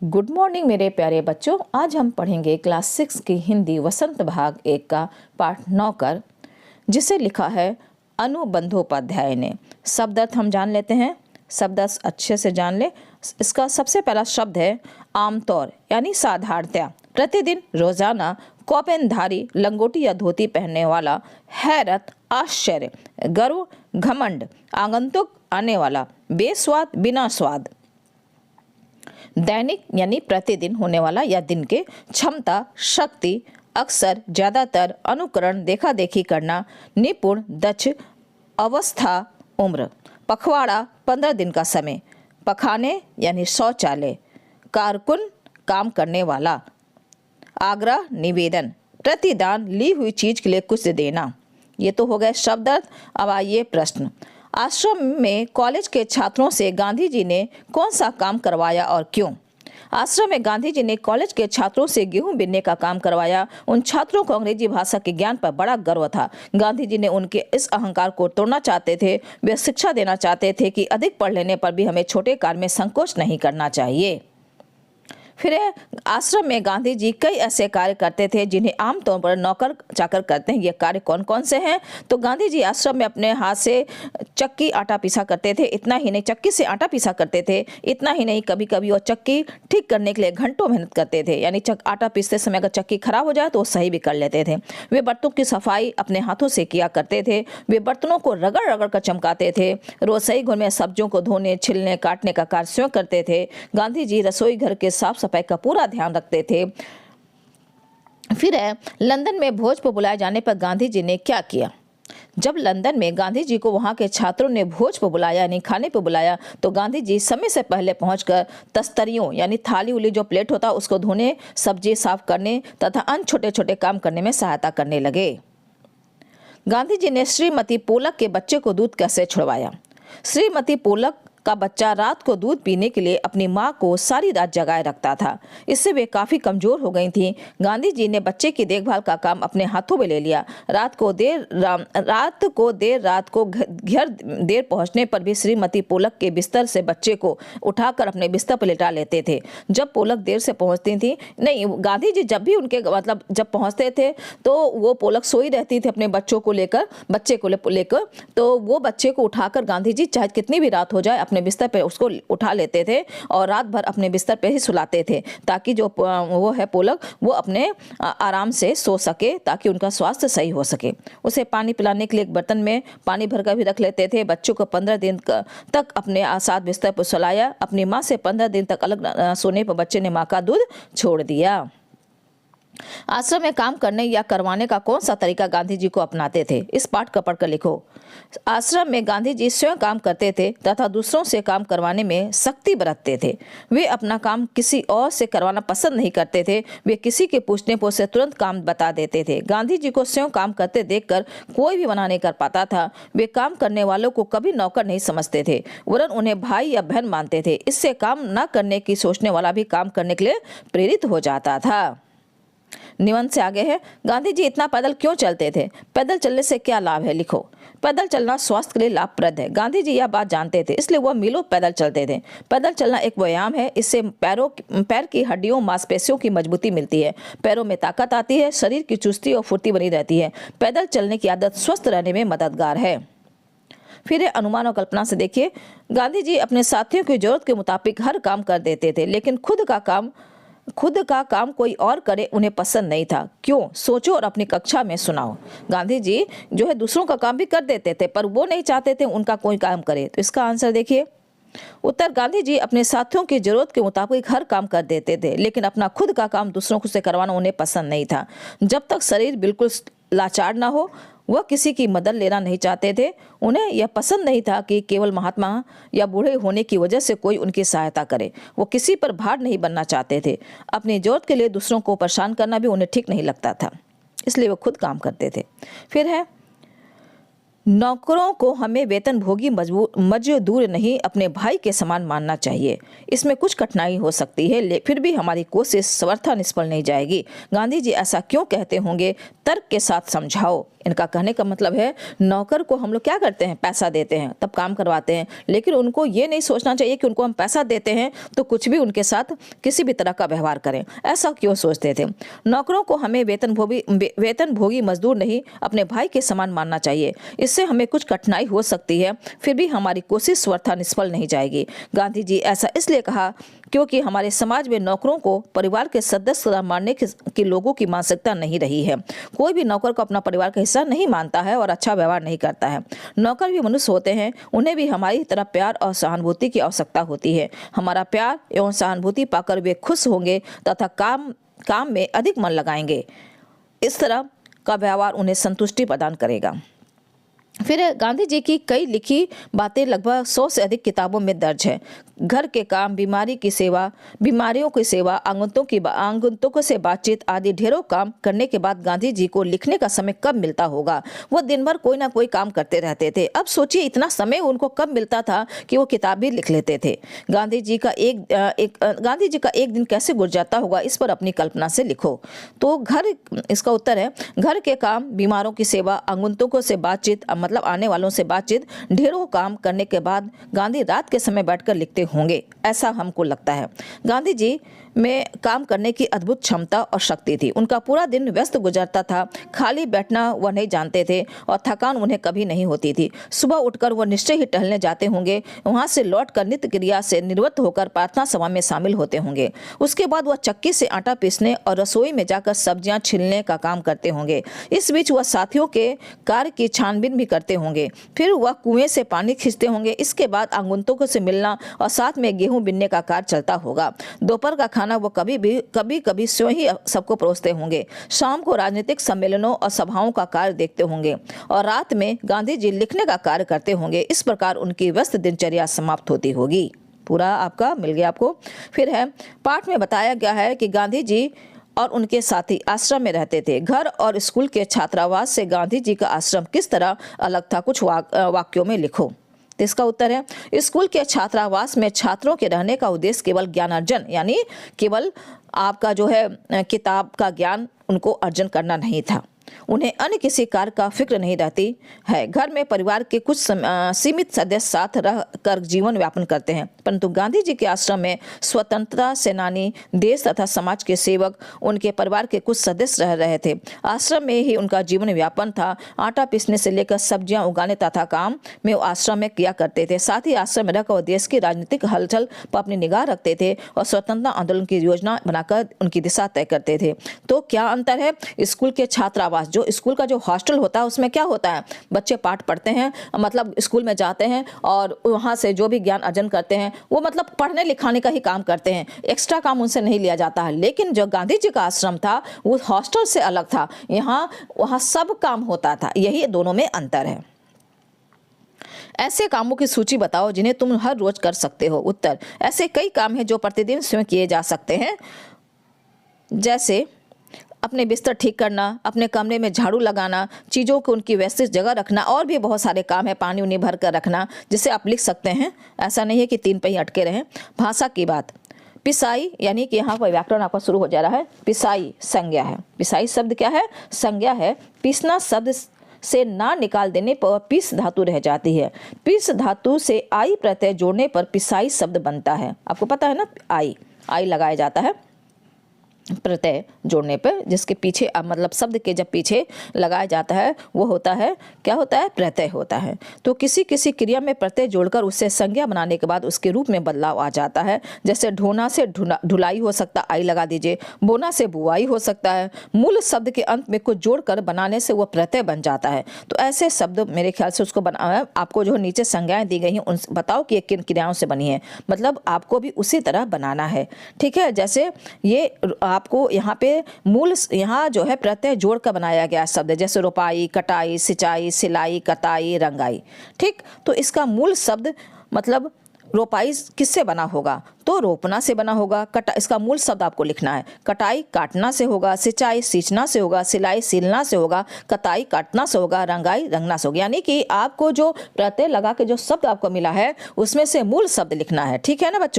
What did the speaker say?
Good morning मेरे प्यारे बच्चों। आज हम पढ़ेंगे क्लास 6 की हिंदी वसंत भाग 1 का पाठ 9 कर, जिसे लिखा है अनुबंधोपाध्याय ने। शब्द अर्थ हम जान लेते हैं। शब्द अर्थ अच्छे से जान ले। इसका सबसे पहला शब्द है आमतौर, यानी साधारणतया, प्रतिदिन, रोजाना, कौपेनधारी, लंगोटी या धोती पहनने वाला, हैरत, आश्चर्य, गर्व, घमंड, आगंतुक, आने वाला, बेस्वाद, बिना स्वाद। दैनिक यानी प्रतिदिन होने वाला या दिन के, क्षमता, शक्ति, अक्सर, ज्यादातर, अनुकरण, देखा देखी करना, निपुण, दक्ष, अवस्था, उम्र। पखवाड़ा 15 दिन का समय। पखाने यानी शौचालय। कारकुन काम करने वाला। आग्रह निवेदन। प्रतिदान ली हुई चीज के लिए कुछ देना। ये तो हो गए शब्द अर्थ। अब आइए प्रश्न। आश्रम में कॉलेज के छात्रों से गांधी जी ने कौन सा काम करवाया और क्यों? आश्रम में गांधी जी ने कॉलेज के छात्रों से गेहूं बीनने का काम करवाया। उन छात्रों को अंग्रेजी भाषा के ज्ञान पर बड़ा गर्व था। गांधी जी ने उनके इस अहंकार को तोड़ना चाहते थे। वे शिक्षा देना चाहते थे कि अधिक पढ़ लेने पर भी हमें छोटे कार्य में संकोच नहीं करना चाहिए। फिर आश्रम में गांधी जी कई ऐसे कार्य करते थे जिन्हें आमतौर पर नौकर चाकर करते हैं। ये कार्य कौन कौन से हैं? तो गांधी जी आश्रम में अपने हाथ से चक्की आटा पीसा करते थे। इतना ही नहीं, चक्की से आटा पीसा करते थे। इतना ही नहीं, कभी कभी वो चक्की ठीक करने के लिए घंटों मेहनत करते थे। यानी आटा पीसते समय अगर चक्की खराब हो जाए तो वो सही भी कर लेते थे। वे बर्तनों की सफाई अपने हाथों से किया करते थे। वे बर्तनों को रगड़ रगड़ कर चमकाते थे। रसोई घर में सब्जियों को धोने, छिलने, काटने का कार्य स्वयं करते थे। गांधी जी रसोई घर के साफ सफाई का पूरा ध्यान रखते थे। फिर लंदन में भोज पर बुलाए जाने पर गांधी जी ने क्या किया? जब लंदन में गांधी जी को वहां के छात्रों ने भोज पर बुलाया, यानी खाने पर बुलाया, तो गांधी जी समय से पहले पहुंचकर तस्तरियों यानी थाली उली जो प्लेट होता उसको धोने, सब्जी साफ करने तथा अन्य छोटे छोटे काम करने में सहायता करने लगे। गांधी जी ने श्रीमती पोलक के बच्चे को दूध कैसे छुड़वाया? श्रीमती पोलक का बच्चा रात को दूध पीने के लिए अपनी मां को सारी रात जगाए रखता था। इससे वे काफी कमजोर हो गई थीं। गांधी जी ने बच्चे की देखभाल का काम अपने हाथों में ले लिया। रात को देर रात को घर देर पहुंचने पर भी श्रीमती पोलक के बिस्तर से बच्चे को उठाकर अपने बिस्तर पर लेटा लेते थे। जब पोलक देर से पहुंचती थी, नहीं, गांधी जी जब भी उनके जब पहुंचते थे तो वो पोलक सोई रहती थी अपने बच्चे को लेकर, तो वो बच्चे को उठाकर गांधी जी चाहे कितनी भी रात हो जाए अपने बिस्तर पे उसको उठा लेते थे और रात भर अपने बिस्तर पे ही सुलाते थे, ताकि जो वो है पोलक वो अपने आराम से सो सके, ताकि उनका स्वास्थ्य सही हो सके। उसे पानी पिलाने के लिए एक बर्तन में पानी भरकर भी रख लेते थे। बच्चों को 15 दिन तक अपने साथ बिस्तर पर सुलाया। अपनी माँ से 15 दिन तक अलग सोने पर बच्चे ने माँ का दूध छोड़ दिया। आश्रम में काम करने या करवाने का कौन सा तरीका गांधी जी को अपनाते थे? इस पाठ का पढ़कर लिखो। आश्रम में गांधी जी स्वयं काम करते थे तथा दूसरों से काम करवाने में सख्ती बरतते थे। वे अपना काम किसी और से करवाना पसंद नहीं करते थे। वे किसी के पूछने पर उसे तुरंत काम बता देते थे। गांधी जी को स्वयं काम करते देखकर कोई भी मना नहीं कर पाता था। वे काम करने वालों को कभी नौकर नहीं समझते थे, वरन उन्हें भाई या बहन मानते थे। इससे काम न करने की सोचने वाला भी काम करने के लिए प्रेरित हो जाता था। निबंध से आगे है, गांधी जी इतना पैदल क्यों चलते थे? पैदल चलने से क्या लाभ है? लिखो। पैदल चलना स्वास्थ्य के लिए लाभप्रद है। गांधी जी यह बात जानते थे, इसलिए वह मीलों पैदल चलते थे। पैदल चलना एक व्यायाम है। इससे पैर की हड्डियों, मांसपेशियों की मजबूती मिलती है, पैरों में ताकत आती है, शरीर की चुस्ती और फुर्ती बनी रहती है। पैदल चलने की आदत स्वस्थ रहने में मददगार है। फिर अनुमान और कल्पना से देखिए। गांधी जी अपने साथियों की जरूरत के मुताबिक हर काम कर देते थे, लेकिन खुद का काम कोई और करे उन्हें पसंद नहीं था। क्यों? सोचो और अपनी कक्षा में सुनाओ। गांधी जी जो है दूसरों का काम भी कर देते थे, पर वो नहीं चाहते थे उनका कोई काम करे। तो इसका आंसर देखिए। उत्तर, गांधी जी अपने साथियों की जरूरत के मुताबिक हर काम कर देते थे, लेकिन अपना खुद का काम दूसरों से करवाना उन्हें पसंद नहीं था। जब तक शरीर बिल्कुल लाचार ना हो, वह किसी की मदद लेना नहीं चाहते थे। उन्हें यह पसंद नहीं था कि केवल महात्मा या बूढ़े होने की वजह से कोई उनकी सहायता करे। वो किसी पर भार नहीं बनना चाहते थे। अपनी जरूरत के लिए दूसरों को परेशान करना भी उन्हें ठीक नहीं लगता था, इसलिए वो खुद काम करते थे। फिर है, नौकरों को हमें वेतनभोगी मजदूर नहीं अपने भाई के समान मानना चाहिए। इसमें कुछ कठिनाई हो सकती है, फिर भी हमारी कोशिश सर्वथा निष्फल नहीं जाएगी। गांधी जी ऐसा क्यों कहते होंगे, तर्क के साथ समझाओ। इनका कहने का मतलब है नौकर को हम लोग क्या करते हैं, पैसा देते हैं तब काम करवाते हैं, लेकिन उनको ये नहीं सोचना चाहिए कि उनको हम पैसा देते हैं तो कुछ भी उनके साथ किसी भी तरह का व्यवहार करें। ऐसा क्यों सोचते थे। नौकरों को हमें वेतनभोगी मजदूर नहीं अपने भाई के समान मानना चाहिए। इससे हमें कुछ कठिनाई हो सकती है, फिर भी हमारी कोशिश सर्वथा निष्फल नहीं जाएगी। गांधी जी ऐसा इसलिए कहा क्योंकि हमारे समाज में नौकरों को परिवार के सदस्य मानने की लोगों की मानसिकता नहीं रही है। कोई भी नौकर को अपना परिवार का हिस्सा नहीं मानता है और अच्छा व्यवहार नहीं करता है। नौकर भी मनुष्य होते हैं, उन्हें भी हमारी तरह प्यार और सहानुभूति की आवश्यकता होती है। हमारा प्यार एवं सहानुभूति पाकर वे खुश होंगे तथा काम में अधिक मन लगाएंगे। इस तरह का व्यवहार उन्हें संतुष्टि प्रदान करेगा। फिर गांधी जी की कई लिखी बातें लगभग 100 से अधिक किताबों में दर्ज है। घर के काम, बीमारियों की सेवा, आगंतुकों से बातचीत आदि ढेरों काम करने के बाद गांधी जी को लिखने का समय कब मिलता होगा। वो दिन भर कोई ना कोई काम करते रहते थे। अब सोचिए इतना समय उनको कब मिलता था कि वो किताब भी लिख लेते थे। गांधी जी का एक दिन कैसे गुजर जाता होगा, इस पर अपनी कल्पना से लिखो। तो इसका उत्तर है घर के काम, बीमारों की सेवा, आगंतुकों से बातचीत मतलब आने वालों से बातचीत, ढेरों काम करने के बाद गांधी रात के समय बैठकर लिखते होंगे, ऐसा हमको लगता है। गांधी जी में काम करने की अद्भुत क्षमता और शक्ति थी। उनका पूरा दिन व्यस्त गुजरता था, खाली बैठना वह नहीं जानते थे और थकान उन्हें कभी नहीं होती थी। सुबह उठकर वह निश्चय ही टहलने जाते होंगे, वहां से लौटकर नित्य क्रिया से निवृत्त होकर प्रार्थना सभा में शामिल होते होंगे। उसके बाद वह चक्की से आटा पीसने और रसोई में जाकर सब्जियां छीलने का काम करते होंगे। इस बीच वह साथियों के कार्य की छानबीन भी करते होंगे। फिर वह कुएं से पानी खींचते होंगे। इसके बाद आगंतुकों से मिलना और साथ में गेहूं बिनने का कार्य चलता होगा। दोपहर का खाना वो कभी स्वयं ही सबको परोसते होंगे। शाम को राजनीतिक सम्मेलनों और सभाओं का कार्य देखते होंगे और रात में गांधी जी लिखने का कार्य करते होंगे। इस प्रकार उनकी व्यस्त दिनचर्या समाप्त होती होगी। पूरा आपका मिल गया आपको। फिर है पाठ में बताया गया है कि गांधी जी और उनके साथी आश्रम में रहते थे। घर और स्कूल के छात्रावास से गांधी जी का आश्रम किस तरह अलग था, कुछ वाक्यों में लिखो। तो इसका उत्तर है स्कूल के छात्रावास में छात्रों के रहने का उद्देश्य केवल ज्ञानार्जन यानी केवल आपका जो है किताब का ज्ञान उनको अर्जन करना नहीं था। उन्हें अन्य किसी कार्य का फिक्र नहीं रहती है। घर में परिवार के कुछ सीमित सदस्य साथ रह कर जीवन यापन करते हैं, परंतु गांधी जी के आश्रम में स्वतंत्रता सेनानी, देश तथा समाज के सेवक, उनके परिवार के कुछ सदस्य रह रहे थे। आश्रम में ही उनका जीवन यापन था। आटा पीसने से लेकर सब्जियां उगाने तथा काम में वो आश्रम में किया करते थे। साथ ही आश्रम में रहकर देश की राजनीतिक हलचल पर अपनी निगाह रखते थे और स्वतंत्रता आंदोलन की योजना बनाकर उनकी दिशा तय करते थे। तो क्या अंतर है, स्कूल के छात्रावास, जो स्कूल का जो हॉस्टल होता है उसमें क्या होता है, बच्चे पाठ पढ़ते हैं, मतलब स्कूल में जाते हैं और वहाँ से जो भी ज्ञान अर्जन करते हैं वो मतलब पढ़ने लिखाने का ही काम करते हैं, एक्स्ट्रा काम उनसे नहीं लिया जाता है। लेकिन जो गांधी जी का आश्रम था वो हॉस्टल से अलग था, वहाँ सब काम होता था। यही दोनों में अंतर है। ऐसे कामों की सूची बताओ जिन्हें तुम हर रोज कर सकते हो। उत्तर, ऐसे कई काम हैं जो प्रतिदिन स्वयं किए जा सकते हैं, जैसे अपने बिस्तर ठीक करना, अपने कमरे में झाड़ू लगाना, चीज़ों को उनकी व्यवस्थित जगह रखना, और भी बहुत सारे काम है। पानी उन्हें भर कर रखना, जिसे आप लिख सकते हैं, ऐसा नहीं है कि 3 पे ही अटके रहें। भाषा की बात, पिसाई यानी कि यहाँ पर व्याकरण आपका शुरू हो जा रहा है। पिसाई संज्ञा है। पिसाई शब्द क्या है, संज्ञा है। पीसना शब्द से ना निकाल देने पर पिस धातु रह जाती है। पिस धातु से आई प्रत्यय जोड़ने पर पिसाई शब्द बनता है। आपको पता है ना, आई लगाया जाता है प्रत्यय जोड़ने पर, जिसके पीछे मतलब शब्द के जब पीछे लगाया जाता है वो होता है, क्या होता है, प्रत्यय होता है। तो किसी किसी क्रिया में प्रत्यय जोड़कर उससे संज्ञा बनाने के बाद उसके रूप में बदलाव आ जाता है। जैसे ढोना से ढुलाई हो सकता है, आई लगा दीजिए। बोना से बुआई हो सकता है। मूल शब्द के अंत में कुछ जोड़कर बनाने से वो प्रत्यय बन जाता है। तो ऐसे शब्द मेरे ख्याल से उसको आपको जो नीचे संज्ञाएं दी गई हैं उन बताओ कि किन क्रियाओं से बनी है, मतलब आपको भी उसी तरह बनाना है। ठीक है, जैसे ये आपको यहाँ पे मूल यहाँ जो है प्रत्यय जोड़ कर बनाया गया शब्द, जैसे रोपाई, कटाई, सिंचाई, सिलाई, कताई, रंगाई। ठीक, तो इसका मूल शब्द मतलब रोपाई किससे बना होगा, तो तो रोपना से बना होगा। इसका मूल शब्द आपको लिखना है। कटाई काटना से होगा, सिंचाई सींचना से होगा, सिलाई सिलना से होगा, कताई काटना से होगा, रंगाई रंगना से होगा। यानी कि आपको जो प्रत्यय लगा के जो शब्द आपको मिला है उसमें से मूल शब्द लिखना है। ठीक है ना बच्चों।